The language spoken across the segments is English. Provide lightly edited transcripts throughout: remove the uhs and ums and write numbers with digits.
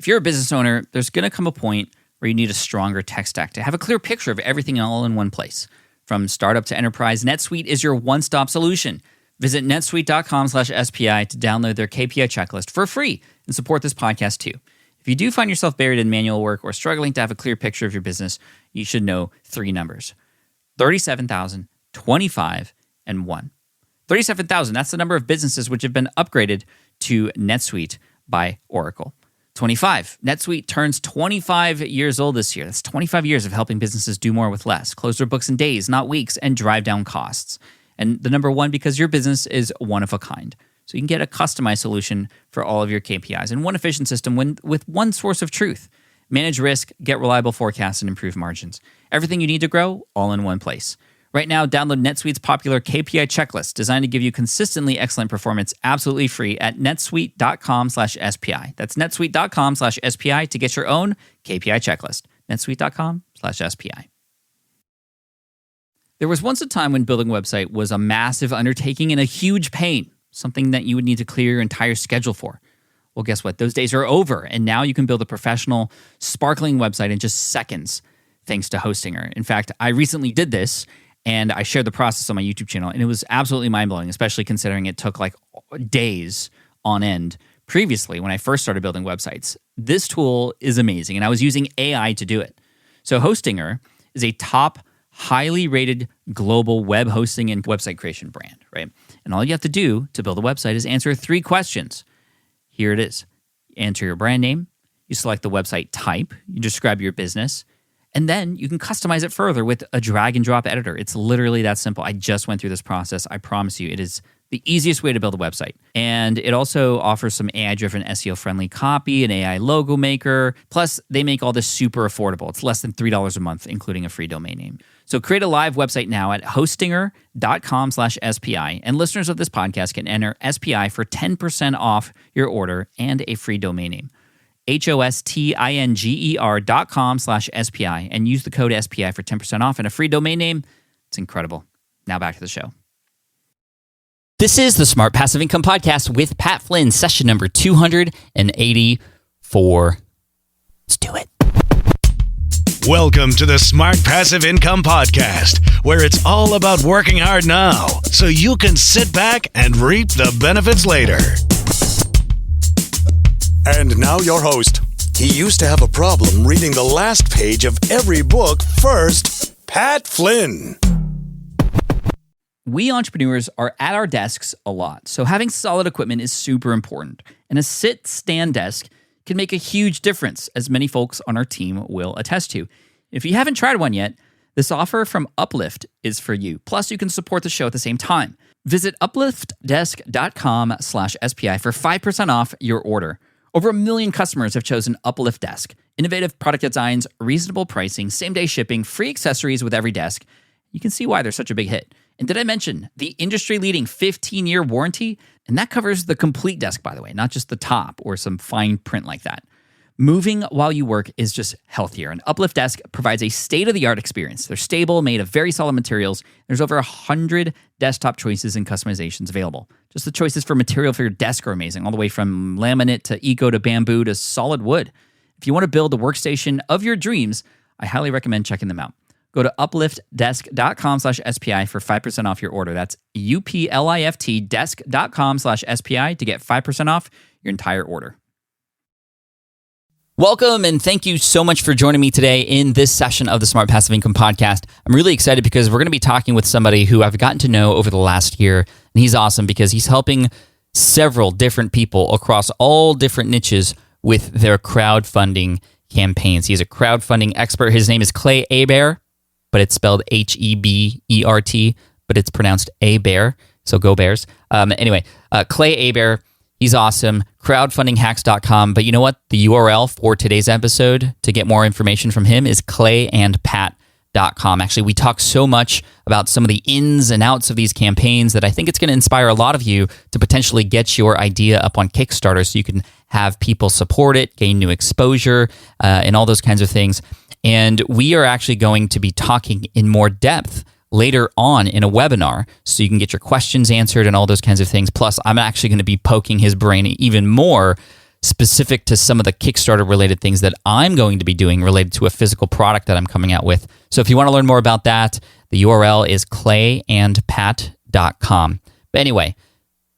If you're a business owner, there's going to come a point where you need a stronger tech stack to have a clear picture of everything all in one place. From startup to enterprise, NetSuite is your one-stop solution. Visit netsuite.com/SPI to download their KPI checklist for free and support this podcast too. If you do find yourself buried in manual work or struggling to have a clear picture of your business, you should know 3 numbers: 37,000, 25, and 1. 37,000, that's the number of businesses which have been upgraded to NetSuite by Oracle. 25, NetSuite turns 25 years old this year. That's 25 years of helping businesses do more with less, close their books in days, not weeks, and drive down costs. And the number 1, because your business is one of a kind. So you can get a customized solution for all of your KPIs and one efficient system with one source of truth. Manage risk, get reliable forecasts, and improve margins. Everything you need to grow, all in one place. Right now, download NetSuite's popular KPI checklist designed to give you consistently excellent performance absolutely free at netsuite.com/SPI. That's netsuite.com/SPI to get your own KPI checklist. netsuite.com/SPI. There was once a time when building a website was a massive undertaking and a huge pain, something that you would need to clear your entire schedule for. Well, guess what? Those days are over, and now you can build a professional, sparkling website in just seconds, thanks to Hostinger. In fact, I recently did this, and I shared the process on my YouTube channel, and it was absolutely mind-blowing, especially considering it took like days on end previously when I first started building websites. This tool is amazing, and I was using AI to do it. So Hostinger is a top, highly rated global web hosting and website creation brand, right? And all you have to do to build a website is answer 3 questions. Here it is. Enter your brand name, you select the website type, you describe your business, and then you can customize it further with a drag and drop editor. It's literally that simple. I just went through this process. I promise you, it is the easiest way to build a website. And it also offers some AI-driven SEO-friendly copy, an AI logo maker. Plus, they make all this super affordable. It's less than $3 a month, including a free domain name. So create a live website now at hostinger.com/SPI. And listeners of this podcast can enter SPI for 10% off your order and a free domain name. hostinger.com/SPI and use the code SPI for 10% off and a free domain name. It's incredible. Now back to the show. This is the Smart Passive Income Podcast with Pat Flynn, session number 284. Let's do it. Welcome to the Smart Passive Income Podcast, where it's all about working hard now so you can sit back and reap the benefits later. And now your host. He used to have a problem reading the last page of every book first, Pat Flynn. We entrepreneurs are at our desks a lot, so having solid equipment is super important. And a sit-stand desk can make a huge difference, as many folks on our team will attest to. If you haven't tried one yet, this offer from Uplift is for you. Plus, you can support the show at the same time. Visit upliftdesk.com/SPI for 5% off your order. Over 1 million customers have chosen Uplift Desk. Innovative product designs, reasonable pricing, same-day shipping, free accessories with every desk. You can see why they're such a big hit. And did I mention the industry-leading 15-year warranty? And that covers the complete desk, by the way, not just the top or some fine print like that. Moving while you work is just healthier. And Uplift Desk provides a state-of-the-art experience. They're stable, made of very solid materials. There's over 100 desktop choices and customizations available. Just the choices for material for your desk are amazing, all the way from laminate to eco to bamboo to solid wood. If you want to build the workstation of your dreams, I highly recommend checking them out. Go to upliftdesk.com/SPI for 5% off your order. That's UPLIFT desk.com/SPI to get 5% off your entire order. Welcome, and thank you so much for joining me today in this session of the Smart Passive Income Podcast. I'm really excited because we're going to be talking with somebody who I've gotten to know over the last year, and he's awesome because he's helping several different people across all different niches with their crowdfunding campaigns. He's a crowdfunding expert. His name is Clay Hebert, but it's spelled Hebert, but it's pronounced A-Bear, so go Bears. Clay Hebert, he's awesome. Crowdfundinghacks.com. But you know what? The URL for today's episode to get more information from him is clayandpat.com. Actually, we talk so much about some of the ins and outs of these campaigns that I think it's going to inspire a lot of you to potentially get your idea up on Kickstarter so you can have people support it, gain new exposure, and all those kinds of things. And we are actually going to be talking in more depth later on in a webinar so you can get your questions answered and all those kinds of things. Plus, I'm actually going to be poking his brain even more specific to some of the Kickstarter related things that I'm going to be doing related to a physical product that I'm coming out with. So if you want to learn more about that, the URL is clayandpat.com. But anyway,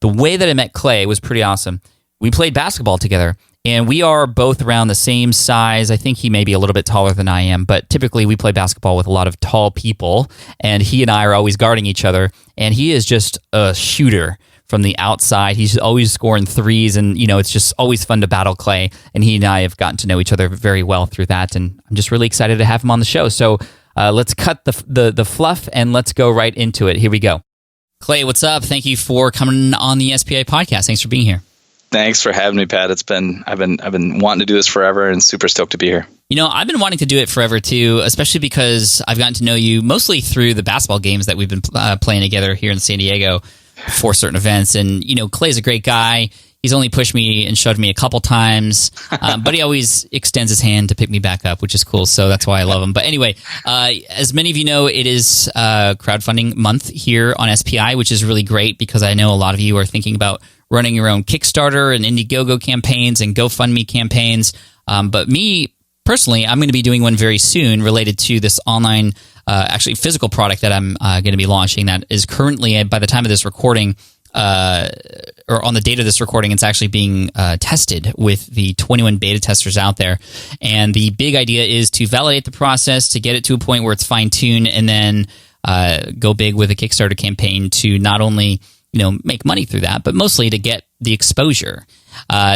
the way that I met Clay was pretty awesome. We played basketball together, and we are both around the same size. I think he may be a little bit taller than I am, but typically we play basketball with a lot of tall people, and he and I are always guarding each other, and he is just a shooter from the outside. He's always scoring threes, and it's just always fun to battle Clay, and he and I have gotten to know each other very well through that, and I'm just really excited to have him on the show. So let's cut the fluff, and let's go right into it. Here we go. Clay, what's up? Thank you for coming on the SPI podcast. Thanks for being here. Thanks for having me, Pat. I've been wanting to do this forever and super stoked to be here. I've been wanting to do it forever too, especially because I've gotten to know you mostly through the basketball games that we've been playing together here in San Diego for certain events. And, Clay's a great guy. He's only pushed me and shoved me a couple times, but he always extends his hand to pick me back up, which is cool. So that's why I love him. But anyway, as many of you know, it is crowdfunding month here on SPI, which is really great because I know a lot of you are thinking about running your own Kickstarter and Indiegogo campaigns and GoFundMe campaigns. But me, personally, I'm going to be doing one very soon related to this online, actually physical product that I'm going to be launching that is currently, by the time of this recording, or on the date of this recording, it's actually being tested with the 21 beta testers out there. And the big idea is to validate the process, to get it to a point where it's fine-tuned, and then go big with a Kickstarter campaign to not only make money through that, but mostly to get the exposure.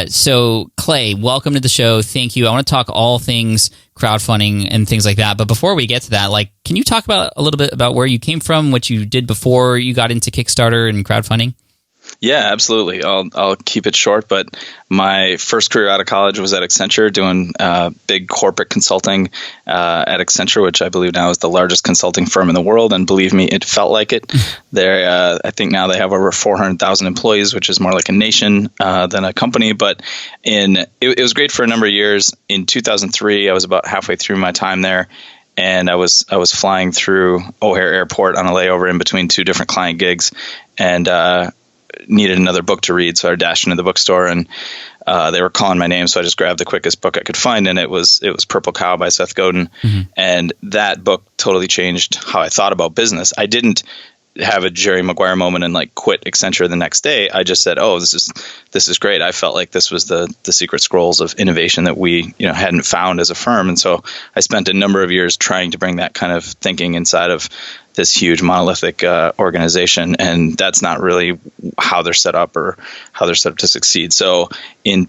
So Clay, welcome to the show. Thank you. I want to talk all things crowdfunding and things like that. But before we get to that, can you talk about a little bit about where you came from, what you did before you got into Kickstarter and crowdfunding? Yeah, absolutely. I'll keep it short, but my first career out of college was at Accenture doing big corporate consulting at Accenture, which I believe now is the largest consulting firm in the world. And believe me, it felt like it. I think now they have over 400,000 employees, which is more like a nation than a company. But it was great for a number of years. In 2003, I was about halfway through my time there. And I was flying through O'Hare Airport on a layover in between two different client gigs, and needed another book to read, so I dashed into the bookstore, and they were calling my name, so I just grabbed the quickest book I could find, and it was Purple Cow by Seth Godin. Mm-hmm. And that book totally changed how I thought about business. I didn't have a Jerry Maguire moment and quit Accenture the next day. I just said, "Oh, this is great." I felt like this was the secret scrolls of innovation that we hadn't found as a firm, and so I spent a number of years trying to bring that kind of thinking inside of this huge monolithic organization, and that's not really how they're set up or how they're set up to succeed. So in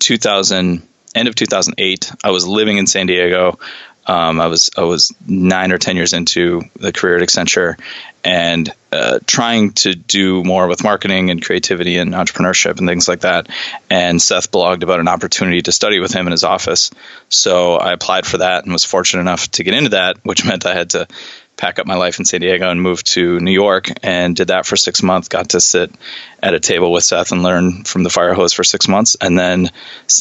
end of 2008, I was living in San Diego. I was 9 or 10 years into the career at Accenture, and trying to do more with marketing and creativity and entrepreneurship and things like that. And Seth blogged about an opportunity to study with him in his office. So I applied for that and was fortunate enough to get into that, which meant I had to pack up my life in San Diego and move to New York, and did that for 6 months. Got to sit at a table with Seth and learn from the fire hose for 6 months, and then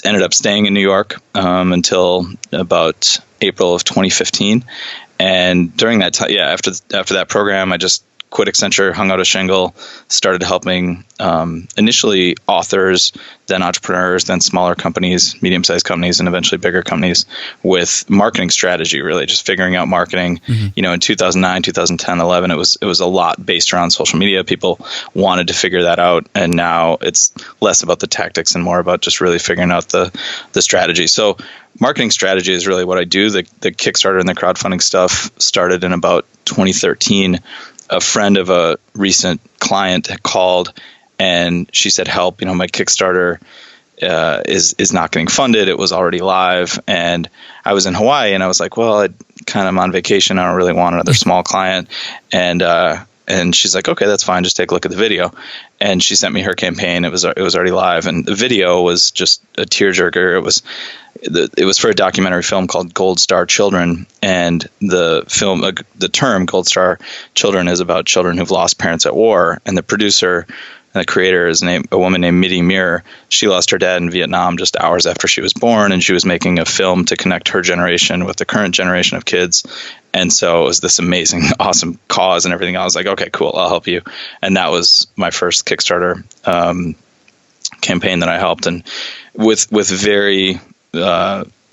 ended up staying in New York until about April of 2015. And during that time, after that program, I just quit Accenture, hung out a shingle, started helping initially authors, then entrepreneurs, then smaller companies, medium-sized companies, and eventually bigger companies with marketing strategy, really just figuring out marketing. Mm-hmm. In 2009, 2010, 11, it was a lot based around social media. People wanted to figure that out, and now it's less about the tactics and more about just really figuring out the strategy. So marketing strategy is really what I do. The Kickstarter and the crowdfunding stuff started in about 2013. A friend of a recent client had called, and she said, "Help! My Kickstarter is not getting funded. It was already live, and I was in Hawaii, and I was like, well, I'm on vacation. I don't really want another small client." And she's like, "Okay, that's fine. Just take a look at the video." And she sent me her campaign. It was already live, and the video was just a tearjerker. It was for a documentary film called Gold Star Children, and the film, the term Gold Star Children, is about children who've lost parents at war. And the producer and the creator is a woman named Mitty Muir. She lost her dad in Vietnam just hours after she was born, and she was making a film to connect her generation with the current generation of kids. And so it was this amazing, awesome cause and everything. I was like, okay, cool, I'll help you. And that was my first Kickstarter. campaign that I helped, and with very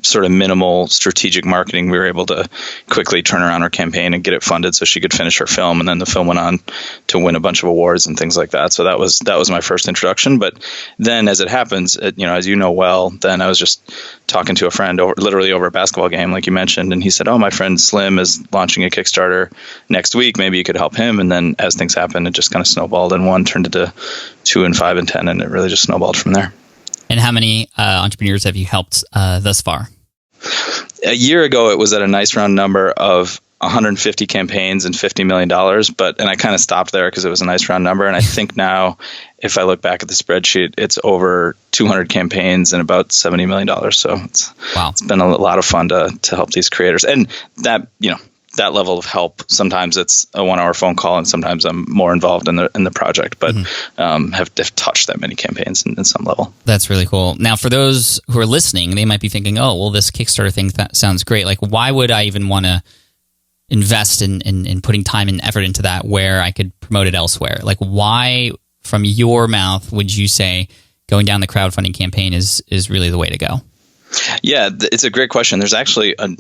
sort of minimal strategic marketing, we were able to quickly turn around her campaign and get it funded so she could finish her film. And then the film went on to win a bunch of awards and things like that. So that was my first introduction. But then, as it happens, as you know well, then I was just talking to a friend literally over a basketball game, like you mentioned, and he said, "Oh, my friend Slim is launching a Kickstarter next week. Maybe you could help him." And then, as things happened, it just kind of snowballed, and 1 turned into 2 and 5 and 10, and it really just snowballed from there. And how many entrepreneurs have you helped thus far? A year ago, it was at a nice round number of 150 campaigns and $50 million. And I kind of stopped there because it was a nice round number. And I think now, if I look back at the spreadsheet, it's over 200 campaigns and about $70 million. So it's been a lot of fun to help these creators. And that, that level of help, sometimes it's a 1-hour phone call, and sometimes I'm more involved in the project, but have touched that many campaigns in some level. That's really cool. Now, for those who are listening, they might be thinking, "Oh, well, this Kickstarter thing, that sounds great. Like, why would I even want to invest in putting time and effort into that where I could promote it elsewhere?" Like, why, from your mouth, would you say going down the crowdfunding campaign is really the way to go? Yeah, it's a great question. There's actually a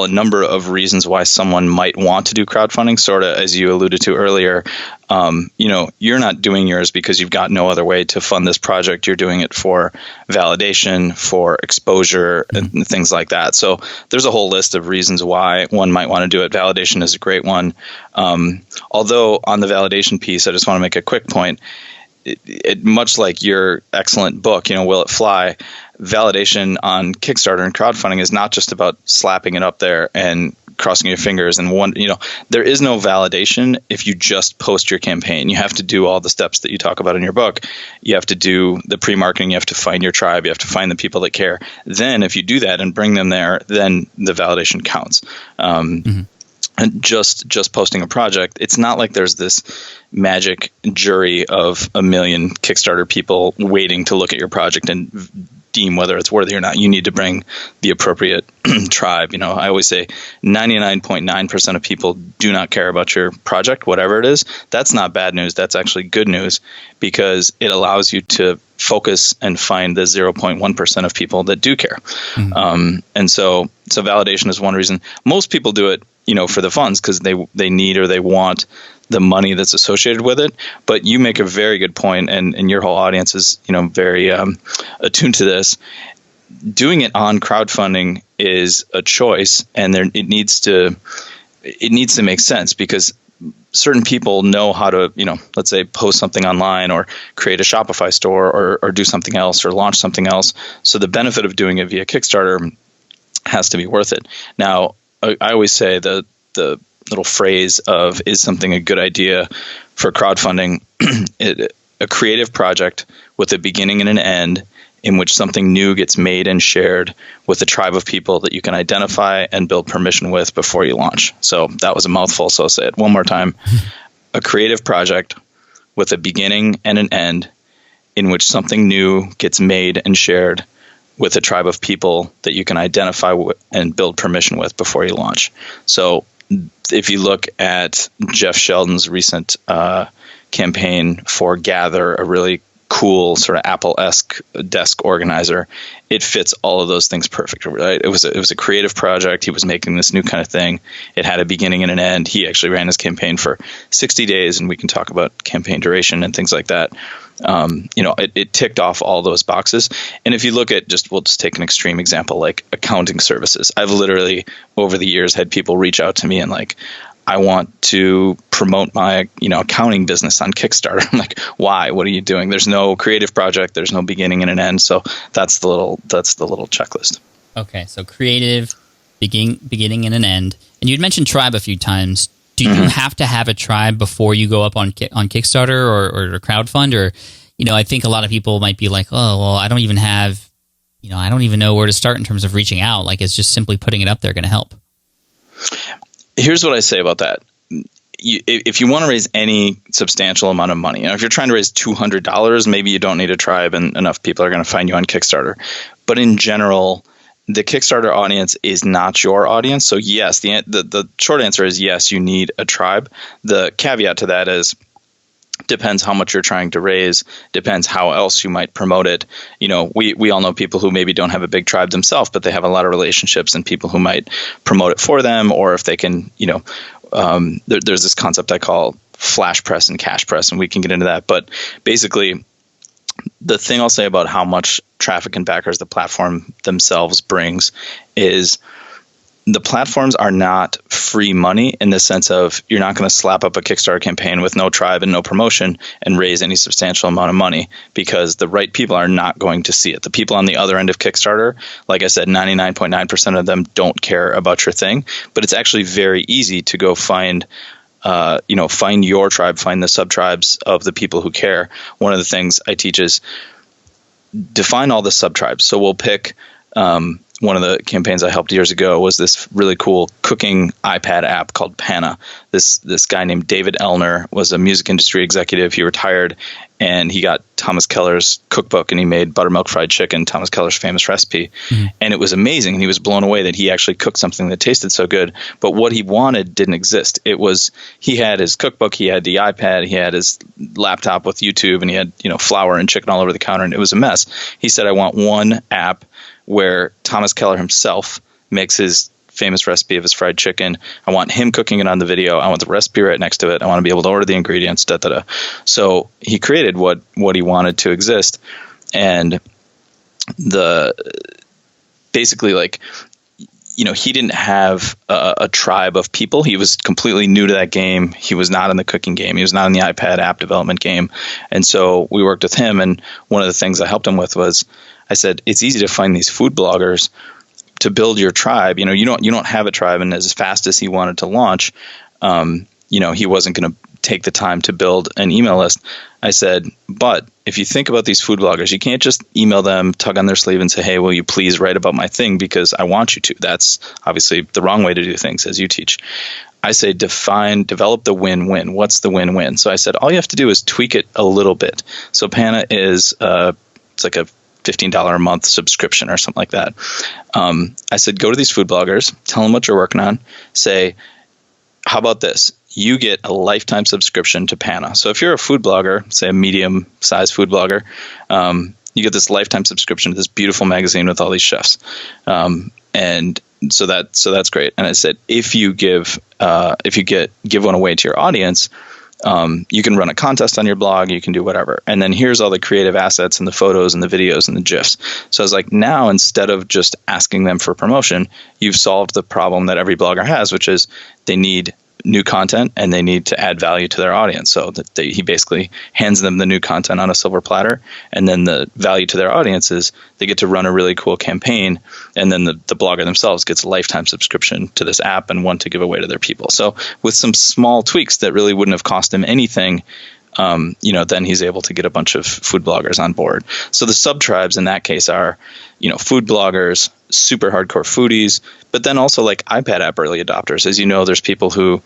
number of reasons why someone might want to do crowdfunding. Sort of, as you alluded to earlier, you're not doing yours because you've got no other way to fund this project. You're doing it for validation, for exposure, and things like that. So there's a whole list of reasons why one might want to do it. Validation is a great one. Although on the validation piece, I just want to make a quick point. It much like your excellent book, Will It Fly? Validation on Kickstarter and crowdfunding is not just about slapping it up there and crossing your fingers and there is no validation if you just post your campaign. You have to do all the steps that you talk about in your book. You have to do the pre-marketing. You have to find your tribe. You have to find the people that care. Then if you do that and bring them there, then the validation counts. And just posting a project, it's not like there's this magic jury of 1 million Kickstarter people waiting to look at your project and deem whether it's worthy or not. You need to bring the appropriate tribe. I always say 99.9% of people do not care about your project, whatever it is. That's not bad news. That's actually good news, because it allows you to focus and find the 0.1% of people that do care. And so validation is one reason. Most people do it, for the funds, because they need or they want the money that's associated with it. But you make a very good point, and your whole audience is, very attuned to this. Doing it on crowdfunding is a choice, and it needs to make sense, because certain people know how to, let's say, post something online or create a Shopify store or do something else or launch something else. So the benefit of doing it via Kickstarter has to be worth it. Now, I always say the little phrase of, is something a good idea for crowdfunding? A creative project with a beginning and an end, in which something new gets made and shared with a tribe of people that you can identify and build permission with before you launch. So that was a mouthful, so I'll say it one more time. A creative project with a beginning and an end, in which something new gets made and shared with a tribe of people that you can identify and build permission with before you launch. So if you look at Jeff Sheldon's recent campaign for Gather, a really cool sort of Apple-esque desk organizer, it fits all of those things perfectly, right? It was a creative project. He was making this new kind of thing. It had a beginning and an end. He actually ran his campaign for 60 days, and we can talk about campaign duration and things like that. It ticked off all those boxes. And if you look at we'll just take an extreme example, like accounting services. I've literally over the years had people reach out to me and like, I want to promote my, accounting business on Kickstarter. I'm like, why? What are you doing? There's no creative project. There's no beginning and an end. So that's the little checklist. Okay. So creative, beginning and an end. And you'd mentioned tribe a few times. Do you have to have a tribe before you go up on Kickstarter or crowdfund? Or, I think a lot of people might be like, oh, well, I don't even know where to start in terms of reaching out. Like, is just simply putting it up there going to help? Here's what I say about that. If you want to raise any substantial amount of money, if you're trying to raise $200, maybe you don't need a tribe and enough people are going to find you on Kickstarter. But in general, the Kickstarter audience is not your audience. So yes, the short answer is yes, you need a tribe. The caveat to that is Depends how much you're trying to raise, depends how else you might promote it. We all know people who maybe don't have a big tribe themselves, but they have a lot of relationships and people who might promote it for them, or if they can, there's this concept I call flash press and cash press, and we can get into that. But basically, the thing I'll say about how much traffic and backers the platform themselves brings is the platforms are not free money in the sense of you're not going to slap up a Kickstarter campaign with no tribe and no promotion and raise any substantial amount of money, because the right people are not going to see it. The people on the other end of Kickstarter, like I said, 99.9% of them don't care about your thing, but it's actually very easy to go find your tribe, find the sub-tribes of the people who care. One of the things I teach is define all the sub-tribes. So we'll pick one of the campaigns I helped years ago was this really cool cooking iPad app called Panna. This guy named David Elner was a music industry executive. He retired, and he got Thomas Keller's cookbook, and he made buttermilk fried chicken, Thomas Keller's famous recipe. Mm-hmm. And it was amazing, and he was blown away that he actually cooked something that tasted so good. But what he wanted didn't exist. He had his cookbook, he had the iPad, he had his laptop with YouTube, and he had flour and chicken all over the counter, and it was a mess. He said, I want one app where Thomas Keller himself makes his famous recipe of his fried chicken. I want him cooking it on the video. I want the recipe right next to it. I want to be able to order the ingredients, So he created what he wanted to exist. And he didn't have a tribe of people. He was completely new to that game. He was not in the cooking game. He was not in the iPad app development game. And so we worked with him. And one of the things I helped him with was, I said, it's easy to find these food bloggers to build your tribe. You don't have a tribe, and as fast as he wanted to launch, he wasn't going to take the time to build an email list. I said, but if you think about these food bloggers, you can't just email them, tug on their sleeve, and say, hey, will you please write about my thing because I want you to. That's obviously the wrong way to do things, as you teach. I say develop the win-win. What's the win-win? So I said, all you have to do is tweak it a little bit. So Panna is it's like a $15 a month subscription or something like that. I said, go to these food bloggers, tell them what you're working on. Say, how about this? You get a lifetime subscription to Panna. So if you're a food blogger, say a medium-sized food blogger, you get this lifetime subscription to this beautiful magazine with all these chefs. And so that's great. And I said, if you give one away to your audience, you can run a contest on your blog, you can do whatever. And then here's all the creative assets and the photos and the videos and the GIFs. So I was like, now instead of just asking them for promotion, you've solved the problem that every blogger has, which is they need new content and they need to add value to their audience. So that he basically hands them the new content on a silver platter, and then the value to their audience is they get to run a really cool campaign, and then the blogger themselves gets a lifetime subscription to this app and one to give away to their people. So with some small tweaks that really wouldn't have cost him anything, then he's able to get a bunch of food bloggers on board. So the sub-tribes in that case are, food bloggers, super hardcore foodies, but then also like iPad app early adopters. As you know, there's people who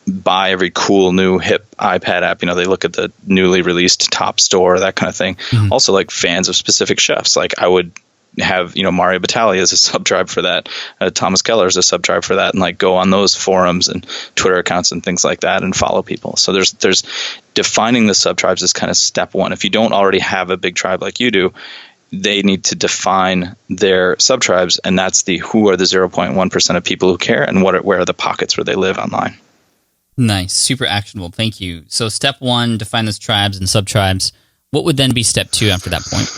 buy every cool new hip iPad app. They look at the newly released top store, that kind of thing. Mm-hmm. Also like fans of specific chefs. Like I would have, Mario Batali as a sub-tribe for that. Thomas Keller is a sub-tribe for that, and like go on those forums and Twitter accounts and things like that and follow people. So there's defining the sub-tribes is kind of step one. If you don't already have a big tribe like you do, they need to define their sub-tribes, and that's who are the 0.1% of people who care, and where are the pockets where they live online. Nice. Super actionable. Thank you. So step one, define those tribes and sub-tribes. What would then be step two after that point?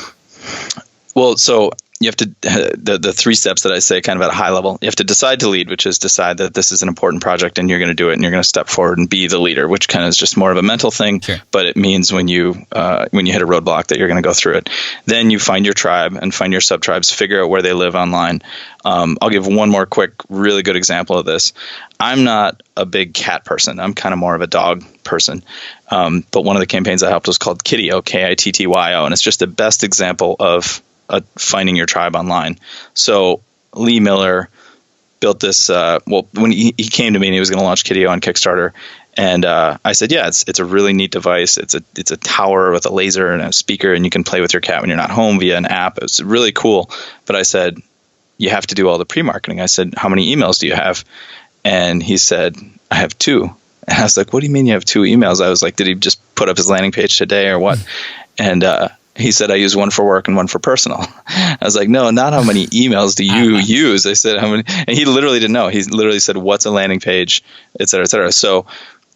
Well, so you have to, the three steps that I say kind of at a high level, you have to decide to lead, which is decide that this is an important project and you're going to do it and you're going to step forward and be the leader, which kind of is just more of a mental thing, sure. But it means when you hit a roadblock that you're going to go through it. Then you find your tribe and find your sub-tribes, figure out where they live online. I'll give one more quick, really good example of this. I'm not a big cat person. I'm kind of more of a dog person. But one of the campaigns I helped was called Kittyo, Kittyo, and it's just the best example of finding your tribe online. So Lee Miller built this. When he came to me and he was going to launch Kittyo on Kickstarter, and I said, yeah, it's a really neat device. It's a tower with a laser and a speaker, and you can play with your cat when you're not home via an app. It's really cool. But I said, you have to do all the pre-marketing. I said, how many emails do you have? And he said, I have 2. And I was like, what do you mean you have 2 emails? I was like, did he just put up his landing page today or what? And he said, I use one for work and one for personal. I was like, no, not how many emails do you use? I said, how many? And he literally didn't know. He literally said, what's a landing page, et cetera, et cetera. So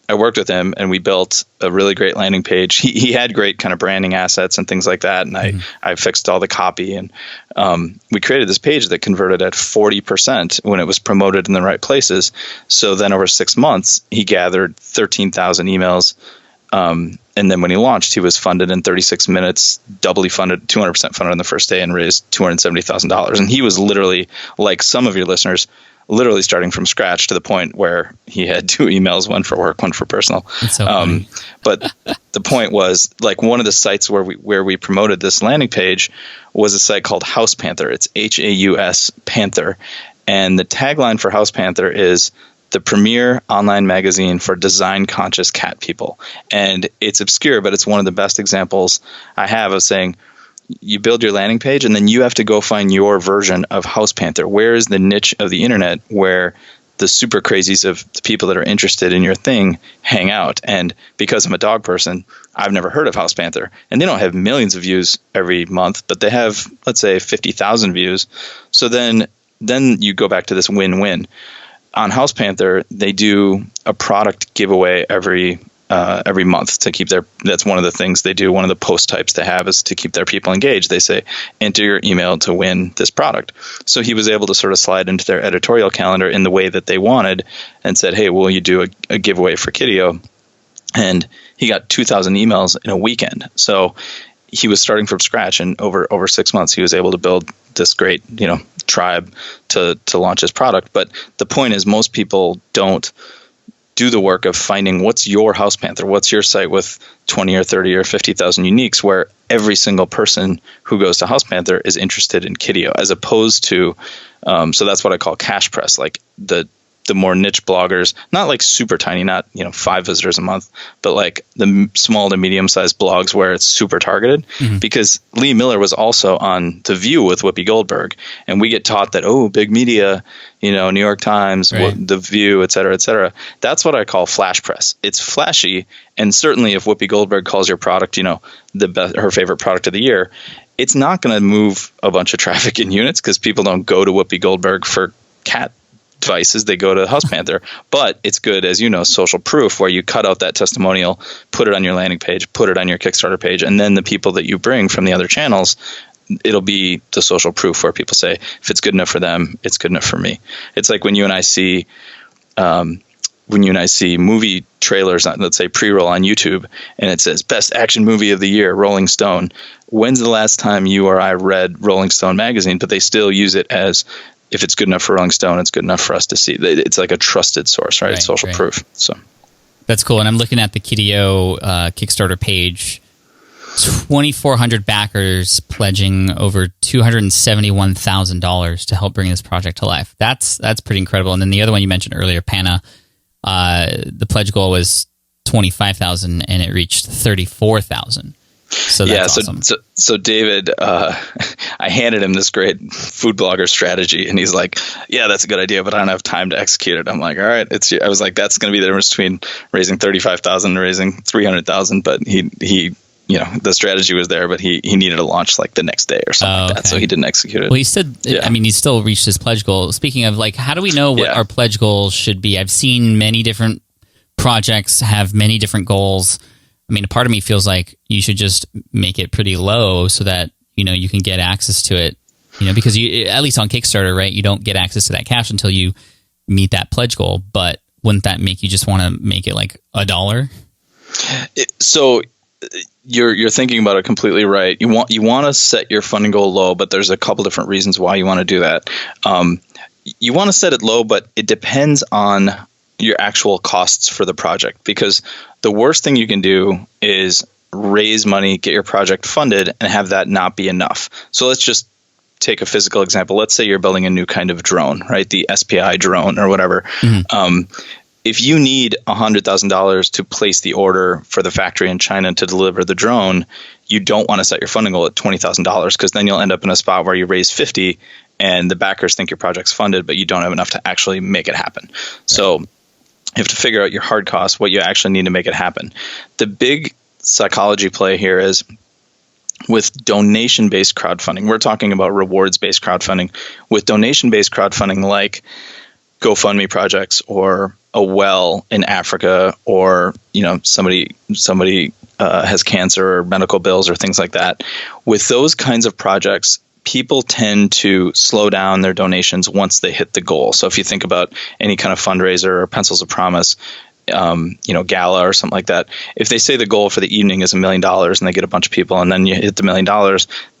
I worked with him and we built a really great landing page. He had great kind of branding assets and things like that. And I fixed all the copy, and we created this page that converted at 40% when it was promoted in the right places. So then over 6 months, he gathered 13,000 emails. And then when he launched, he was funded in 36 minutes, doubly funded, 200% funded on the first day, and raised $270,000. And he was literally, like some of your listeners, literally starting from scratch to the point where he had 2 emails, one for work, one for personal. So but the point was, like, one of the sites where we promoted this landing page was a site called House Panther. It's HAUS Panther. And the tagline for House Panther is the premier online magazine for design-conscious cat people. And it's obscure, but it's one of the best examples I have of saying, you build your landing page and then you have to go find your version of House Panther. Where is the niche of the internet where the super crazies of the people that are interested in your thing hang out? And because I'm a dog person, I've never heard of House Panther. And they don't have millions of views every month, but they have, let's say, 50,000 views. So then you go back to this win-win. On House Panther, they do a product giveaway every month to keep that's one of the things they do. One of the post types they have is to keep their people engaged. They say, enter your email to win this product. So he was able to sort of slide into their editorial calendar in the way that they wanted and said, hey, will you do a giveaway for Kitio? And he got 2,000 emails in a weekend. So he was starting from scratch, and over 6 months, he was able to build this great, tribe to launch his product. But the point is, most people don't do the work of finding what's your House Panther, what's your site with 20 or 30 or 50,000 uniques, where every single person who goes to House Panther is interested in Kitio, as opposed to, so that's what I call cash press, like the more niche bloggers, not like super tiny, not 5 visitors a month, but like the small to medium sized blogs where it's super targeted. Mm-hmm. Because Lee Miller was also on The View with Whoopi Goldberg, and we get taught that, big media, New York Times, right, The View, et cetera, et cetera. That's what I call flash press. It's flashy, and certainly if Whoopi Goldberg calls your product, her favorite product of the year, it's not going to move a bunch of traffic in units because people don't go to Whoopi Goldberg for cat devices, they go to House Panther. But it's good, as social proof, where you cut out that testimonial, put it on your landing page, put it on your Kickstarter page, and then the people that you bring from the other channels, it'll be the social proof where people say, if it's good enough for them, it's good enough for me. It's like when you and I see movie trailers, let's say pre-roll on YouTube, and it says best action movie of the year, Rolling Stone. When's the last time you or I read Rolling Stone magazine? But they still use it as, if it's good enough for Rolling Stone, it's good enough for us to see. It's like a trusted source, right? It's social proof. So that's cool. And I'm looking at the Kitio Kickstarter page. 2,400 backers pledging over $271,000 to help bring this project to life. That's pretty incredible. And then the other one you mentioned earlier, Pana, the pledge goal was 25,000 and it reached 34,000. So that's awesome. So David, I handed him this great food blogger strategy, and he's like, "Yeah, that's a good idea, but I don't have time to execute it." I'm like, "All right, I was like, that's going to be the difference between raising 35,000 and raising 300,000." But he the strategy was there, but he needed a launch like the next day or something like that, so he didn't execute it. Well, he said, he still reached his pledge goal. Speaking of, like, how do we know what our pledge goals should be? I've seen many different projects have many different goals. I mean, a part of me feels like you should just make it pretty low so that, you can get access to it, because you, at least on Kickstarter, right, you don't get access to that cash until you meet that pledge goal. But wouldn't that make you just want to make it like $1? So you're thinking about it completely right. You want to set your funding goal low, but there's a couple different reasons why you want to do that. You want to set it low, but it depends on your actual costs for the project, because the worst thing you can do is raise money, get your project funded, and have that not be enough. So let's just take a physical example. Let's say you're building a new kind of drone, right? The SPI drone or whatever. Mm-hmm. If you need $100,000 to place the order for the factory in China to deliver the drone, you don't want to set your funding goal at $20,000, because then you'll end up in a spot where you raise 50 and the backers think your project's funded, but you don't have enough to actually make it happen. Right. So You have to figure out your hard costs, what you actually need to make it happen. The big psychology play here is with donation-based crowdfunding. We're talking about rewards-based crowdfunding. With donation-based crowdfunding like GoFundMe projects or a well in Africa, or somebody has cancer or medical bills or things like that. With those kinds of projects, people tend to slow down their donations once they hit the goal. So if you think about any kind of fundraiser or Pencils of Promise, gala or something like that, if they say the goal for the evening is $1 million and they get a bunch of people and then you hit the $1 million,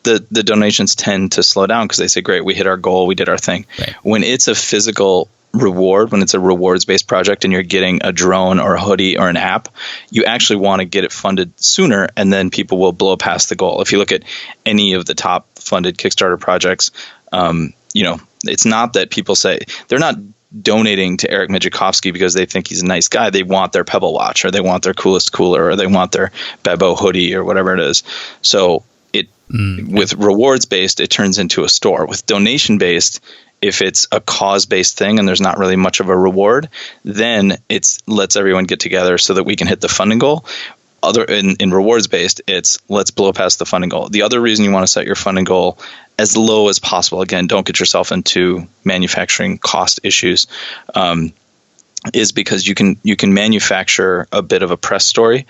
the donations tend to slow down because they say, great, we hit our goal, we did our thing. Right. When it's a physical reward, when it's a rewards-based project and you're getting a drone or a hoodie or an app, you actually want to get it funded sooner, and then people will blow past the goal. If you look at any of the top funded Kickstarter projects, it's not that people say they're not donating to Eric Mijakovsky because they think he's a nice guy. They want their Pebble watch, or they want their coolest cooler, or they want their Bebo hoodie, or whatever it is. So with rewards-based, it turns into a store. With donation-based, if it's a cause-based thing and there's not really much of a reward, then it lets everyone get together so that we can hit the funding goal. In rewards-based, it's let's blow past the funding goal. The other reason you want to set your funding goal as low as possible, again, don't get yourself into manufacturing cost issues, is because you can manufacture a bit of a press story.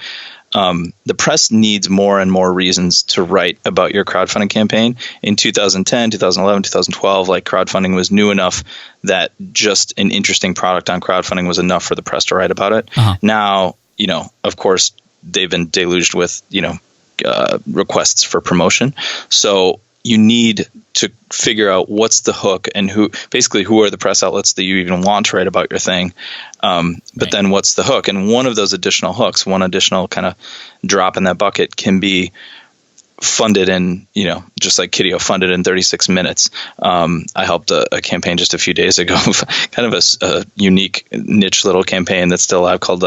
The press needs more and more reasons to write about your crowdfunding campaign. In 2010, 2011, 2012, crowdfunding was new enough that just an interesting product on crowdfunding was enough for the press to write about it. Uh-huh. Now, of course, they've been deluged with, requests for promotion. So you need to figure out what's the hook and who are the press outlets that you even want to write about your thing. But then what's the hook? And one of those additional hooks, one additional kind of drop in that bucket can be funded in, just like Kidio funded in 36 minutes. I helped a campaign just a few days ago, kind of a unique niche little campaign that's still alive called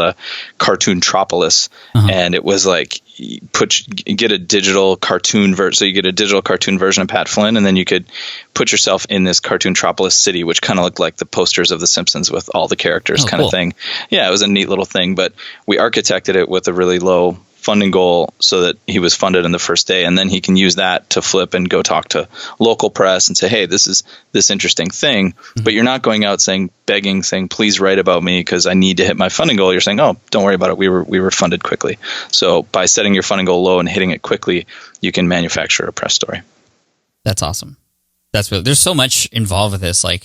Cartoontropolis. Uh-huh. And it was like, get a digital cartoon version. So you get a digital cartoon version of Pat Flynn, and then you could put yourself in this Cartoontropolis city, which kind of looked like the posters of The Simpsons with all the characters of thing. Yeah, it was a neat little thing, but we architected it with a really low funding goal so that he was funded in the first day, and then he can use that to flip and go talk to local press and say, hey, this is this interesting thing. Mm-hmm. But you're not going out saying, please write about me because I need to hit my funding goal. You're saying, oh, don't worry about it. We were funded quickly. So by setting your funding goal low and hitting it quickly, you can manufacture a press story. That's awesome. There's so much involved with this. I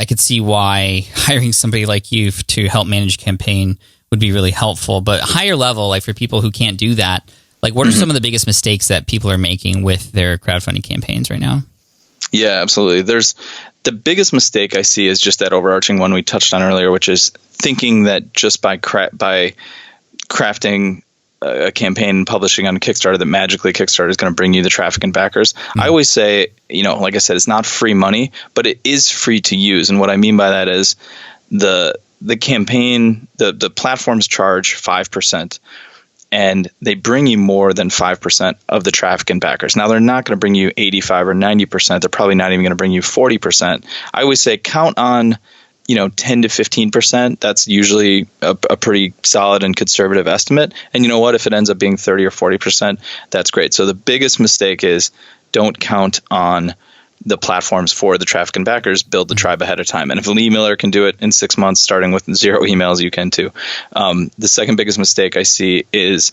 could see why hiring somebody like you to help manage a campaign would be really helpful. But higher level, for people who can't do that, what are some of the biggest mistakes that people are making with their crowdfunding campaigns right now? Yeah, absolutely. The biggest mistake I see is just that overarching one we touched on earlier, which is thinking that just by crafting a campaign and publishing on Kickstarter that magically Kickstarter is going to bring you the traffic and backers. Mm-hmm. I always say, like I said, it's not free money, but it is free to use. And what I mean by that is the campaign, the platforms charge 5%, and they bring you more than 5% of the traffic and backers. Now, they're not going to bring you 85 or 90%. They're probably not even going to bring you 40%. I always say count on 10 to 15%. That's usually a pretty solid and conservative estimate. And you know what? If it ends up being 30 or 40%, that's great. So the biggest mistake is don't count on the platforms for the traffic and backers. Build the tribe ahead of time. And if Lee Miller can do it in 6 months, starting with 0 emails, you can too. The second biggest mistake I see is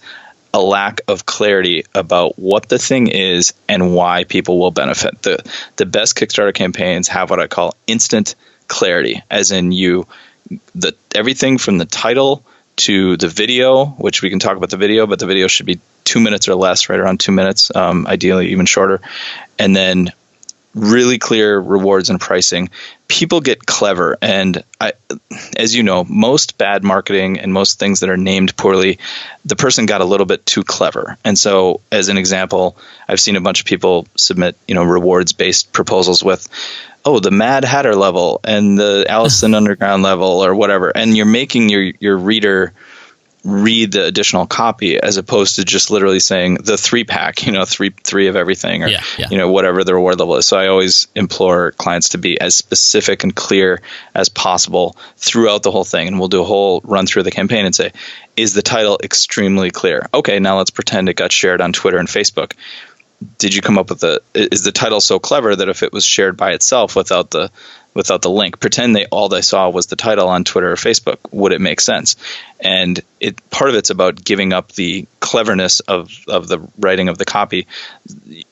a lack of clarity about what the thing is and why people will benefit. The best Kickstarter campaigns have what I call instant clarity, as in everything from the title to the video, which we can talk about the video, but the video should be 2 minutes or less, right around 2 minutes, ideally even shorter. And then really clear rewards and pricing. People get clever. And as you know, most bad marketing and most things that are named poorly, the person got a little bit too clever. And so as an example, I've seen a bunch of people submit, rewards-based proposals with, the Mad Hatter level and the Alice in Underground level or whatever. And you're making your reader read the additional copy as opposed to just literally saying the 3-pack, three of everything, or whatever the reward level is. So I always implore clients to be as specific and clear as possible throughout the whole thing. And we'll do a whole run through the campaign and say, is the title extremely clear? Okay, now let's pretend it got shared on Twitter and Facebook. Did you come up with is the title so clever that if it was shared by itself without the link, pretend all they saw was the title on Twitter or Facebook, would it make sense? And part of it's about giving up the cleverness of the writing of the copy.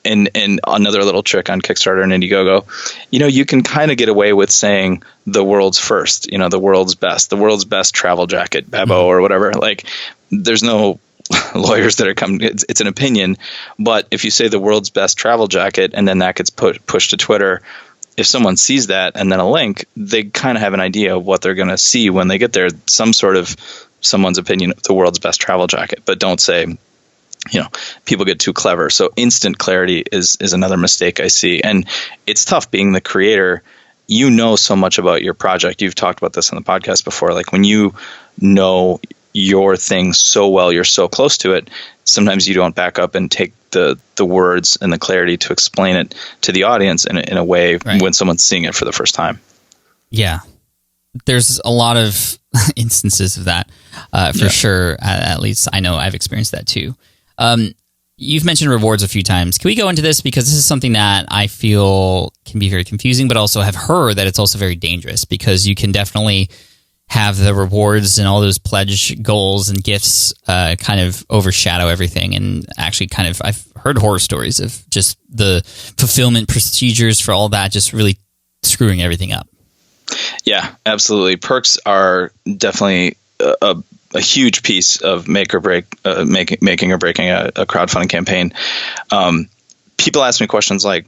And another little trick on Kickstarter and Indiegogo, you can kind of get away with saying the world's first, the world's best travel jacket, Babo or whatever. Like, there's no lawyers that are coming. It's an opinion, but if you say the world's best travel jacket and then that gets pushed to Twitter, if someone sees that and then a link, they kind of have an idea of what they're going to see when they get there. Some sort of someone's opinion of the world's best travel jacket, but don't say, people get too clever. So instant clarity is another mistake I see. And it's tough being the creator. So much about your project. You've talked about this on the podcast before. Like, when you know your thing so well, you're so close to it, sometimes you don't back up and take the words and the clarity to explain it to the audience in a way when someone's seeing it for the first time. Yeah. There's a lot of instances of that, for sure. At least I know I've experienced that too. You've mentioned rewards a few times. Can we go into this? Because this is something that I feel can be very confusing, but also have heard that it's also very dangerous, because you can definitely have the rewards and all those pledge goals and gifts kind of overshadow everything. And actually I've heard horror stories of just the fulfillment procedures for all that just really screwing everything up. Yeah, absolutely. Perks are definitely a huge piece of make or break, making or breaking a crowdfunding campaign. People ask me questions like,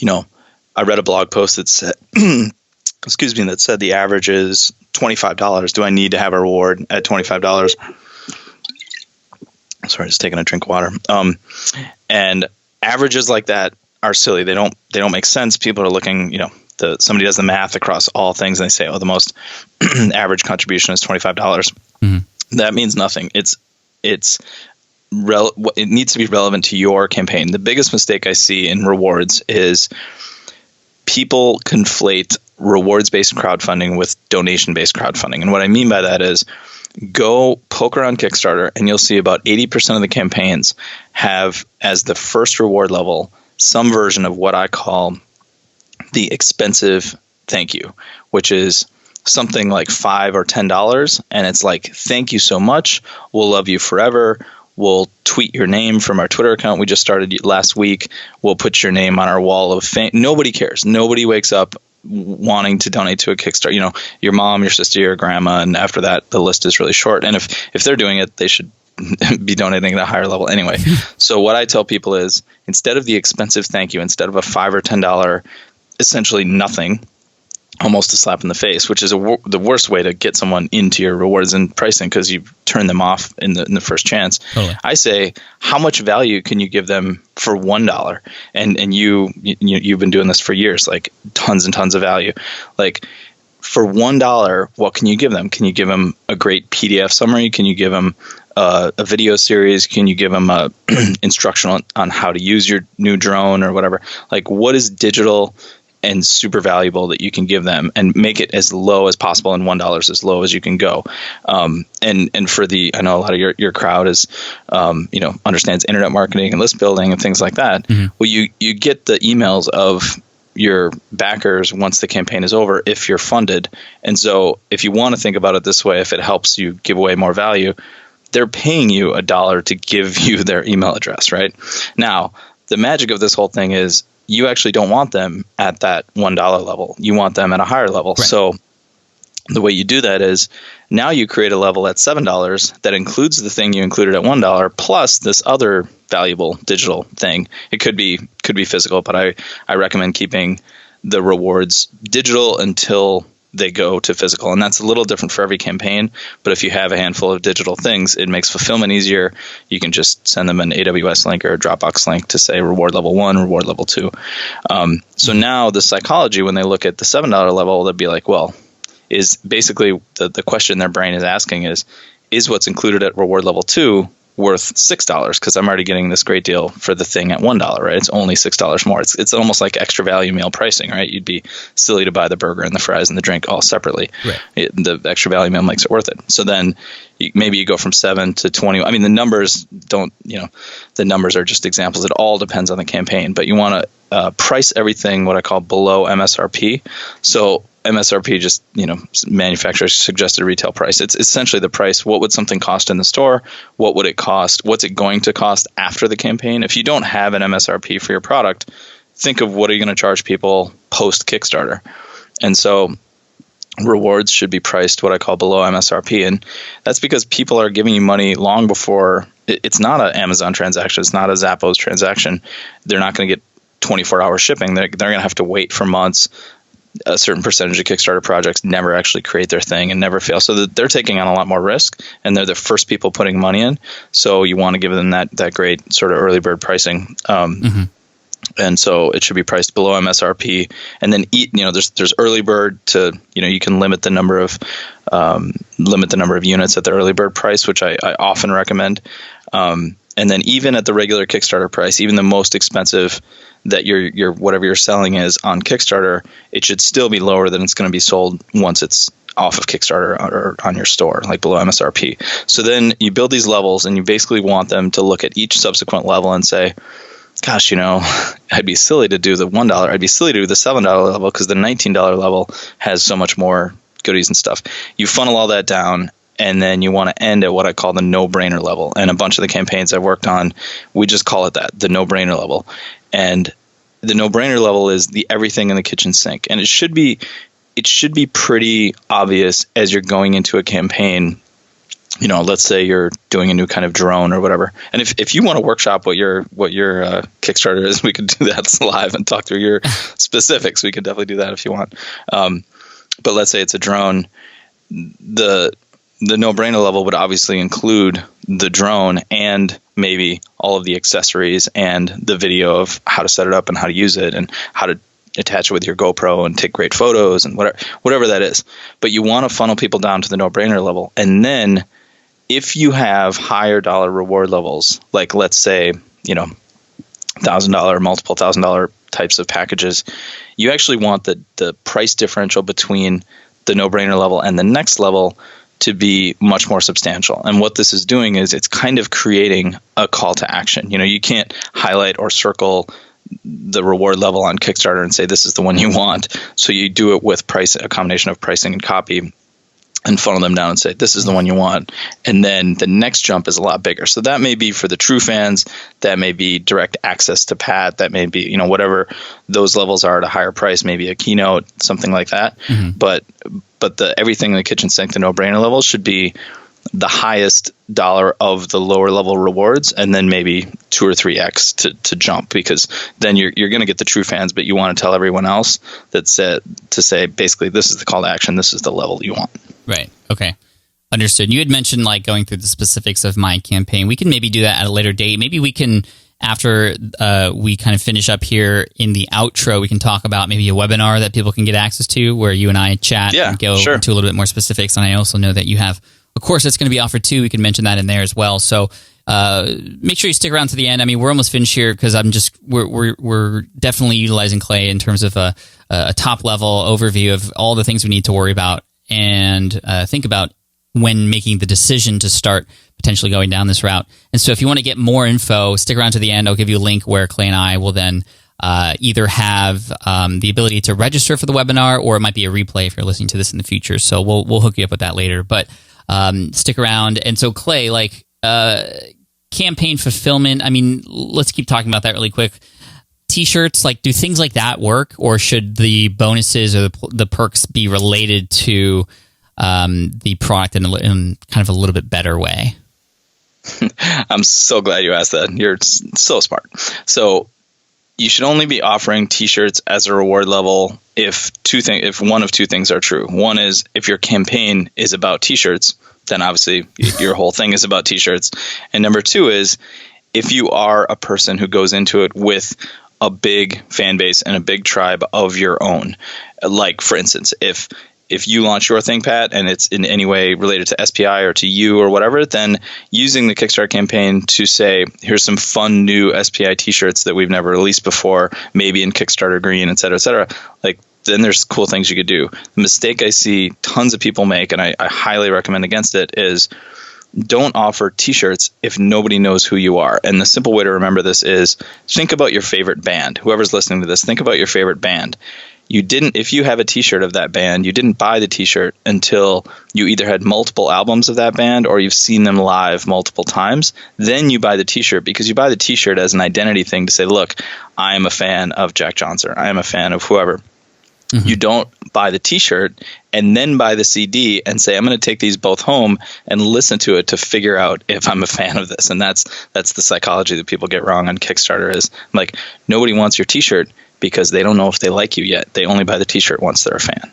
I read a blog post that said, that said the average is $25. Do I need to have a reward at $25? Sorry, just taking a drink of water. And averages like that are silly. They don't make sense. People are looking, somebody does the math across all things and they say, the most average contribution is $25. Mm-hmm. That means nothing. It needs to be relevant to your campaign. The biggest mistake I see in rewards is people conflate rewards-based crowdfunding with donation-based crowdfunding. And what I mean by that is, go poke around Kickstarter and you'll see about 80% of the campaigns have as the first reward level some version of what I call the expensive thank you, which is something like $5 or $10. And it's like, thank you so much. We'll love you forever. We'll tweet your name from our Twitter account we just started last week. We'll put your name on our wall of fame. Nobody cares. Nobody wakes up wanting to donate to a Kickstarter. Your mom, your sister, your grandma, and after that, the list is really short. And if they're doing it, they should be donating at a higher level anyway. So what I tell people is, instead of the expensive thank you, instead of a $5 or $10, essentially nothing, almost a slap in the face, which is the worst way to get someone into your rewards and pricing, because you turn them off in the first chance. Totally. I say, how much value can you give them for $1? And you've been doing this for years, like tons and tons of value. Like, for $1, what can you give them? Can you give them a great PDF summary? Can you give them a video series? Can you give them a instructional on how to use your new drone or whatever? Like, what is digital and super valuable that you can give them, and make it as low as possible, and $1 is as low as you can go. And for I know a lot of your crowd is, understands internet marketing and list building and things like that. Mm-hmm. Well, you get the emails of your backers once the campaign is over, if you're funded. And so if you want to think about it this way, if it helps you give away more value, they're paying you $1 to give you their email address, right? Now, the magic of this whole thing is, you actually don't want them at that $1 level. You want them at a higher level. Right. So the way you do that is, now you create a level at $7 that includes the thing you included at $1 plus this other valuable digital thing. It could be physical, but I recommend keeping the rewards digital until they go to physical. And that's a little different for every campaign. But if you have a handful of digital things, it makes fulfillment easier. You can just send them an AWS link or a Dropbox link to say reward level 1, reward level 2. So now the psychology, when they look at the $7 level, they'll be like, well, is basically the question their brain is asking is is what's included at reward level 2 worth $6 because I'm already getting this great deal for the thing at $1, right? It's only $6 more. It's almost like extra value meal pricing, right? You'd be silly to buy the burger and the fries and the drink all separately. Right. The extra value meal makes it worth it. So then maybe you go from 7 to 20. I mean, the numbers the numbers are just examples. It all depends on the campaign, but you want to price everything what I call below MSRP. So MSRP, just, manufacturer's suggested retail price. It's essentially the price. What would something cost in the store? What would it cost? What's it going to cost after the campaign? If you don't have an MSRP for your product, think of what are you going to charge people post Kickstarter. And so rewards should be priced what I call below MSRP. And that's because people are giving you money long before. It's not an Amazon transaction. It's not a Zappos transaction. They're not going to get 24-hour shipping. They're going to have to wait for months. A certain percentage of Kickstarter projects never actually create their thing and never fail. So they're taking on a lot more risk, and they're the first people putting money in. So you want to give them that great sort of early bird pricing. And so it should be priced below MSRP. And then there's early bird to, you can limit the number of units at the early bird price, which I often recommend. And then even at the regular Kickstarter price, even the most expensive that your whatever you're selling is on Kickstarter, it should still be lower than it's going to be sold once it's off of Kickstarter or on your store, like below MSRP. So then you build these levels, and you basically want them to look at each subsequent level and say, gosh, I'd be silly to do the $1. I'd be silly to do the $7 level because the $19 level has so much more goodies and stuff. You funnel all that down, and then you want to end at what I call the no-brainer level. And a bunch of the campaigns I've worked on, we just call it that, the no-brainer level. And the no-brainer level is the everything in the kitchen sink. And it should be pretty obvious as you're going into a campaign. Let's say you're doing a new kind of drone or whatever. And if you want to workshop what your Kickstarter is, we could do that live and talk through your specifics. We could definitely do that if you want. But let's say it's a drone. The no-brainer level would obviously include the drone and maybe all of the accessories and the video of how to set it up and how to use it and how to attach it with your GoPro and take great photos and whatever that is. But you want to funnel people down to the no-brainer level. And then if you have higher dollar reward levels, like let's say, $1,000, multiple $1,000 types of packages, you actually want the price differential between the no-brainer level and the next level to be much more substantial. And what this is doing is it's kind of creating a call to action. You can't highlight or circle the reward level on Kickstarter and say this is the one you want. So you do it with a combination of pricing and copy, and funnel them down and say this is the one you want. And then the next jump is a lot bigger. So that may be for the true fans, that may be direct access to Pat, that may be whatever those levels are at a higher price, maybe a keynote, something like that. But the everything in the kitchen sink, the no-brainer level, should be the highest dollar of the lower level rewards, and then maybe 2 or 3x to jump, because then you're going to get the true fans, but you want to tell everyone else to say basically this is the call to action, this is the level you want. Right. Okay. Understood. You had mentioned going through the specifics of my campaign. We can maybe do that at a later date. Maybe we can, after we kind of finish up here in the outro, we can talk about maybe a webinar that people can get access to where you and I chat and go into a little bit more specifics. And I also know that you have a course that's going to be offered too. We can mention that in there as well. So make sure you stick around to the end. I mean, we're almost finished here because we're definitely utilizing Clay in terms of a top level overview of all the things we need to worry about and think about when making the decision to start potentially going down this route. And so if you want to get more info, stick around to the end. I'll give you a link where Clay and I will then either have the ability to register for the webinar, or it might be a replay if you're listening to this in the future. So we'll hook you up with that later. But stick around. And so Clay, campaign fulfillment, I mean, let's keep talking about that really quick. T-shirts, do things like that work, or should the bonuses or the perks be related to the product in kind of a little bit better way? I'm so glad you asked that. You're so smart. So you should only be offering T-shirts as a reward level if one of two things are true. One is if your campaign is about T-shirts, then obviously your whole thing is about T-shirts. And number two is if you are a person who goes into it with a big fan base and a big tribe of your own. Like, for instance, if if you launch your thing, Pat, and it's in any way related to SPI or to you or whatever, then using the Kickstarter campaign to say, here's some fun new SPI t-shirts that we've never released before, maybe in Kickstarter green, et cetera, like then there's cool things you could do. The mistake I see tons of people make, and I highly recommend against it, is don't offer t-shirts if nobody knows who you are. And the simple way to remember this is think about your favorite band. Whoever's listening to this, think about your favorite band. If you have a t-shirt of that band, you didn't buy the t-shirt until you either had multiple albums of that band or you've seen them live multiple times. Then you buy the t-shirt, because you buy the t-shirt as an identity thing to say, look, I am a fan of Jack Johnson. I am a fan of whoever. Mm-hmm. You don't buy the t-shirt and then buy the CD and say, I'm going to take these both home and listen to it to figure out if I'm a fan of this. And that's the psychology that people get wrong on Kickstarter is like, nobody wants your t-shirt because they don't know if they like you yet. They only buy the t-shirt once they're a fan.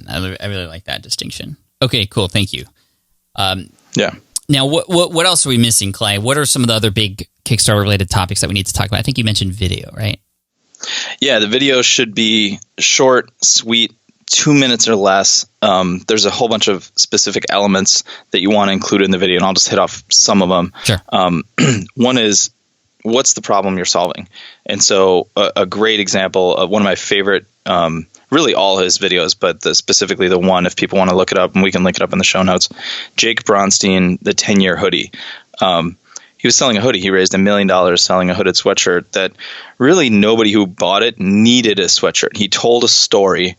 I really like that distinction. Okay, cool. Thank you. Yeah. Now, what else are we missing, Clay? What are some of the other big Kickstarter-related topics that we need to talk about? I think you mentioned video, right? Yeah, the video should be short, sweet, 2 minutes or less. There's a whole bunch of specific elements that you want to include in the video, and I'll just hit off some of them. Sure. One is, what's the problem you're solving? And so a great example of one of my favorite, really all his videos, but specifically the one, if people want to look it up, and we can link it up in the show notes, Jake Bronstein, the 10-year hoodie. He was selling a hoodie. He raised $1 million selling a hooded sweatshirt that really nobody who bought it needed a sweatshirt. He told a story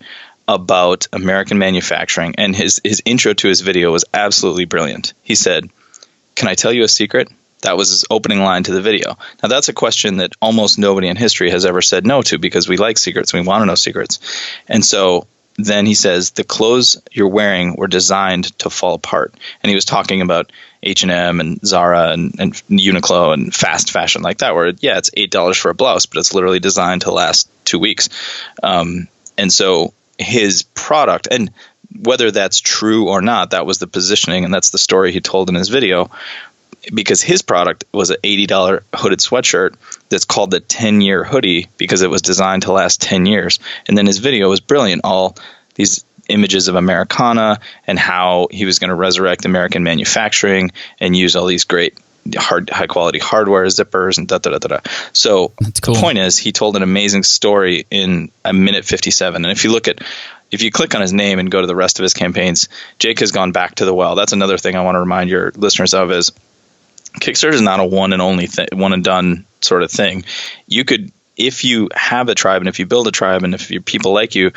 about American manufacturing, and his intro to his video was absolutely brilliant. He said, "Can I tell you a secret?" That was his opening line to the video. Now, that's a question that almost nobody in history has ever said no to, because we like secrets. We want to know secrets. And so then he says, the clothes you're wearing were designed to fall apart. And he was talking about H&M and Zara and Uniqlo and fast fashion like that, where, yeah, it's $8 for a blouse, but it's literally designed to last 2 weeks. And so his product, and whether that's true or not, that was the positioning, and that's the story he told in his video, because his product was an $80 hooded sweatshirt that's called the 10-year hoodie because it was designed to last 10 years. And then his video was brilliant. All these images of Americana and how he was going to resurrect American manufacturing and use all these great high quality hardware, zippers, and da-da-da-da-da. So cool. The point is, he told an amazing story in a minute 57. And if you click on his name and go to the rest of his campaigns, Jake has gone back to the well. That's another thing I want to remind your listeners of is Kickstarter is not a one and done sort of thing. You could, if you have a tribe and if you build a tribe and if your people like you,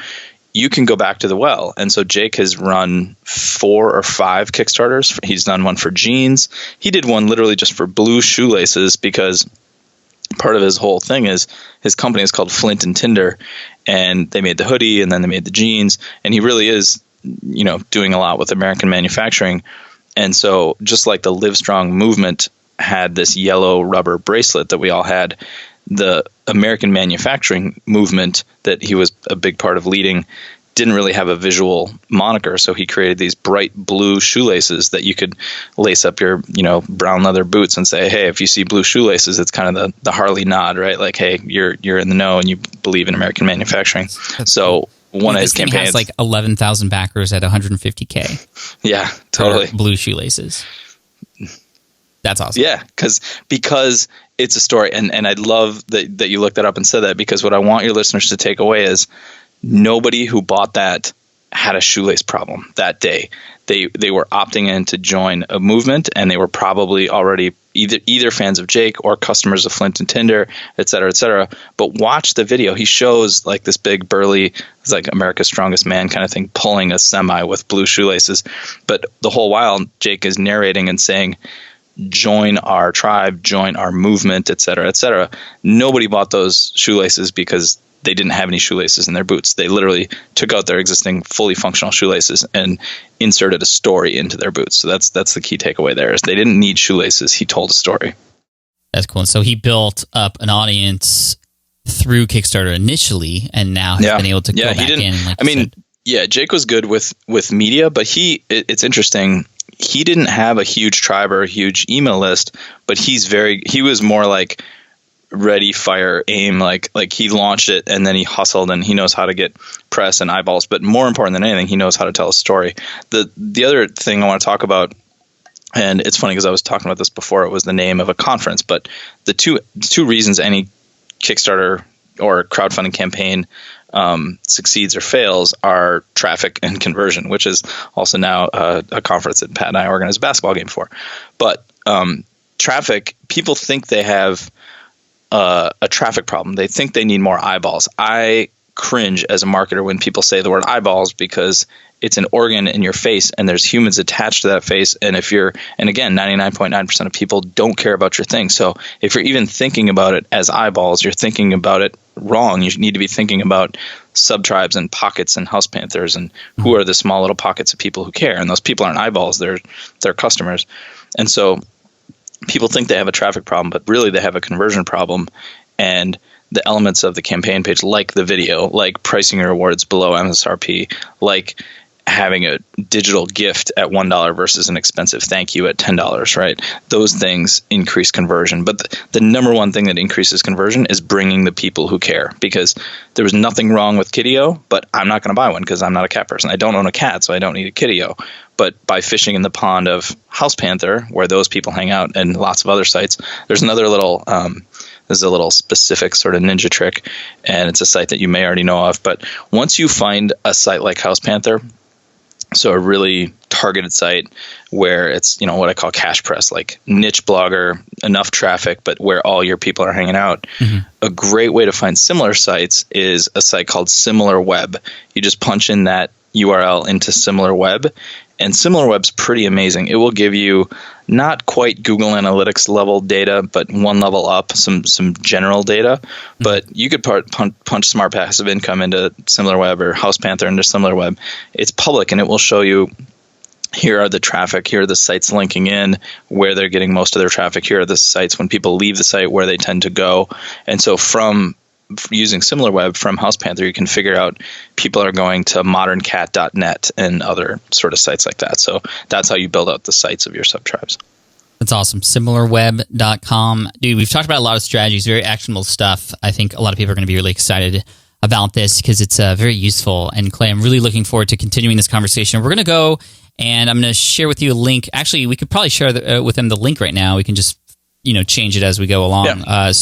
you can go back to the well. And so Jake has run 4 or 5 Kickstarters. He's done one for jeans. He did one literally just for blue shoelaces, because part of his whole thing is his company is called Flint and Tinder, and they made the hoodie and then they made the jeans. And he really is, doing a lot with American manufacturing. And so just like the Livestrong movement had this yellow rubber bracelet that we all had, the American manufacturing movement that he was a big part of leading didn't really have a visual moniker. So he created these bright blue shoelaces that you could lace up your, brown leather boots and say, hey, if you see blue shoelaces, it's kind of the Harley nod, right? Like, hey, you're in the know and you believe in American manufacturing. So one of his campaigns has like 11,000 backers at $150K. Yeah, totally. Blue shoelaces. That's awesome. Yeah, because it's a story, and I love that you looked that up and said that, because what I want your listeners to take away is nobody who bought that had a shoelace problem that day. They were opting in to join a movement, and they were probably already either fans of Jake or customers of Flint and Tinder, et cetera, et cetera. But watch the video. He shows like this big burly, it's like America's Strongest Man kind of thing, pulling a semi with blue shoelaces. But the whole while, Jake is narrating and saying, join our tribe, join our movement, et cetera, et cetera. Nobody bought those shoelaces because they didn't have any shoelaces in their boots. They literally took out their existing fully functional shoelaces and inserted a story into their boots. So that's the key takeaway there, is they didn't need shoelaces. He told a story. That's cool. And so he built up an audience through Kickstarter initially, and now has been able to go back in. Jake was good with media, but it's interesting. He didn't have a huge tribe or a huge email list, but he was more like ready, fire, aim. Like he launched it and then he hustled, and he knows how to get press and eyeballs. But more important than anything, he knows how to tell a story. The other thing I want to talk about, and it's funny because I was talking about this before, it was the name of a conference, but the two reasons any Kickstarter or crowdfunding campaign succeeds or fails are traffic and conversion, which is also now a conference that Pat and I organized a basketball game for. But traffic, people think they have a traffic problem. They think they need more eyeballs. I cringe as a marketer when people say the word eyeballs, because it's an organ in your face and there's humans attached to that face. And again, 99.9% of people don't care about your thing. So if you're even thinking about it as eyeballs, you're thinking about it wrong. You need to be thinking about sub-tribes and pockets and house panthers and who are the small little pockets of people who care. And those people aren't eyeballs, they're customers. And so people think they have a traffic problem, but really they have a conversion problem. And the elements of the campaign page, like the video, like pricing your rewards below MSRP, like having a digital gift at $1 versus an expensive thank you at $10, right? Those things increase conversion. But the number one thing that increases conversion is bringing the people who care, because there was nothing wrong with Kitty-O, but I'm not going to buy one because I'm not a cat person. I don't own a cat, so I don't need a Kitty-O. But by fishing in the pond of House Panther, where those people hang out, and lots of other sites, there's another little this is a little specific sort of ninja trick, and it's a site that you may already know of. But once you find a site like House Panther, so a really targeted site where it's, what I call cash press, like niche blogger, enough traffic, but where all your people are hanging out. Mm-hmm. A great way to find similar sites is a site called SimilarWeb. You just punch in that URL into SimilarWeb, and SimilarWeb's pretty amazing. It will give you not quite Google Analytics level data, but one level up, some general data. But you could punch Smart Passive Income into SimilarWeb or House Panther into SimilarWeb. It's public, and it will show you, here are the traffic, here are the sites linking in, where they're getting most of their traffic, here are the sites when people leave the site, where they tend to go. And so from using SimilarWeb from House Panther, you can figure out people are going to moderncat.net and other sort of sites like that. So that's how you build out the sites of your sub-tribes. That's awesome. SimilarWeb.com. Dude, we've talked about a lot of strategies, very actionable stuff. I think a lot of people are going to be really excited about this because it's very useful. And Clay, I'm really looking forward to continuing this conversation. We're going to go, and I'm going to share with you a link. Actually, we could probably share with them the link right now. We can just change it as we go along. Yeah.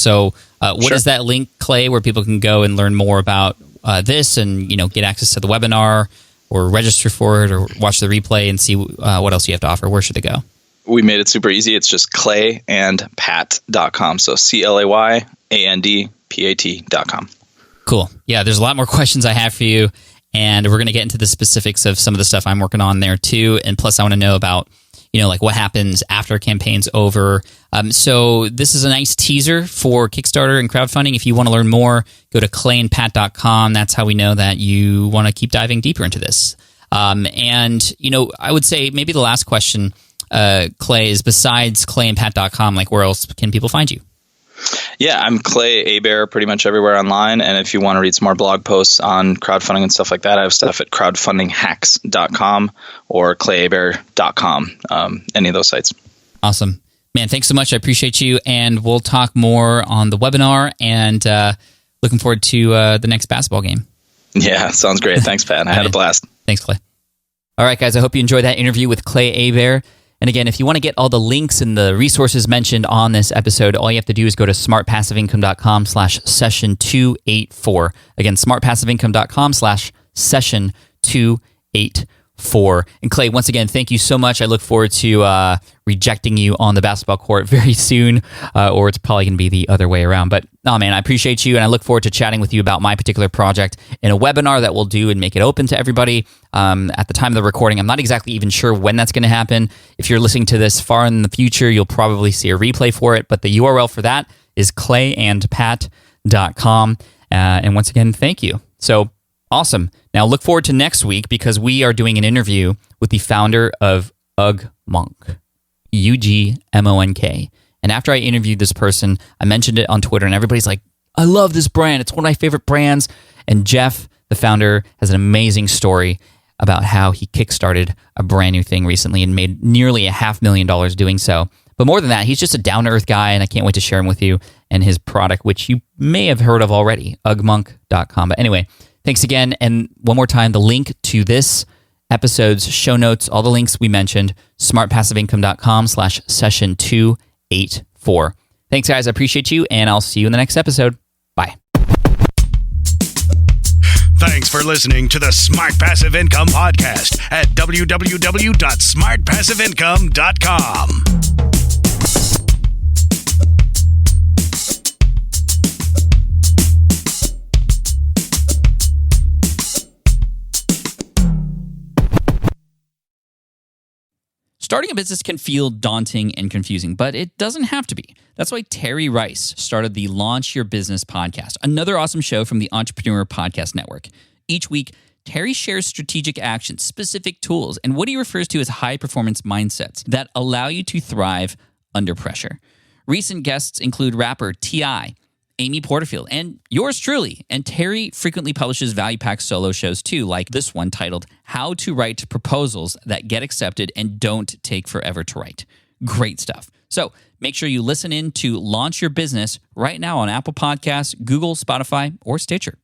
What is that link, Clay, where people can go and learn more about this and get access to the webinar or register for it or watch the replay and see what else you have to offer? Where should they go? We made it super easy. It's just clayandpat.com. So clayandpat.com. Cool. Yeah, there's a lot more questions I have for you, and we're going to get into the specifics of some of the stuff I'm working on there too. And plus, I want to know about like what happens after a campaign's over. So this is a nice teaser for Kickstarter and crowdfunding. If you want to learn more, go to clayandpat.com. That's how we know that you want to keep diving deeper into this. And I would say maybe the last question, Clay, is besides clayandpat.com, like where else can people find you? Yeah, I'm Clay Hebert pretty much everywhere online. And if you want to read some more blog posts on crowdfunding and stuff like that, I have stuff at crowdfundinghacks.com or clayhebert.com, any of those sites. Awesome. Man, thanks so much. I appreciate you. And we'll talk more on the webinar, and looking forward to the next basketball game. Yeah, sounds great. Thanks, Pat. I had a blast. Thanks, Clay. All right, guys, I hope you enjoyed that interview with Clay Hebert. And again, if you want to get all the links and the resources mentioned on this episode, all you have to do is go to smartpassiveincome.com/session284. Again, smartpassiveincome.com/session284. And Clay, once again, thank you so much. I look forward to rejecting you on the basketball court very soon, or it's probably going to be the other way around. But man, I appreciate you, and I look forward to chatting with you about my particular project in a webinar that we'll do and make it open to everybody at the time of the recording. I'm not exactly even sure when that's going to happen. If you're listening to this far in the future, you'll probably see a replay for it, but the URL for that is clayandpat.com. And once again, thank you. So awesome. Now look forward to next week, because we are doing an interview with the founder of UGMonk, UGMONK. And after I interviewed this person, I mentioned it on Twitter, and everybody's like, I love this brand. It's one of my favorite brands. And Jeff, the founder, has an amazing story about how he kickstarted a brand new thing recently and made nearly $500,000 doing so. But more than that, he's just a down-to-earth guy, and I can't wait to share him with you and his product, which you may have heard of already, ugmonk.com. But anyway, thanks again. And one more time, the link to this episode's show notes, all the links we mentioned, smartpassiveincome.com/session284. Thanks, guys. I appreciate you, and I'll see you in the next episode. Bye. Thanks for listening to the Smart Passive Income Podcast at www.smartpassiveincome.com. Starting a business can feel daunting and confusing, but it doesn't have to be. That's why Terry Rice started the Launch Your Business podcast, another awesome show from the Entrepreneur Podcast Network. Each week, Terry shares strategic actions, specific tools, and what he refers to as high-performance mindsets that allow you to thrive under pressure. Recent guests include rapper T.I., Amy Porterfield, and yours truly. And Terry frequently publishes value-packed solo shows too, like this one titled How to Write Proposals That Get Accepted and Don't Take Forever to Write. Great stuff. So make sure you listen in to Launch Your Business right now on Apple Podcasts, Google, Spotify, or Stitcher.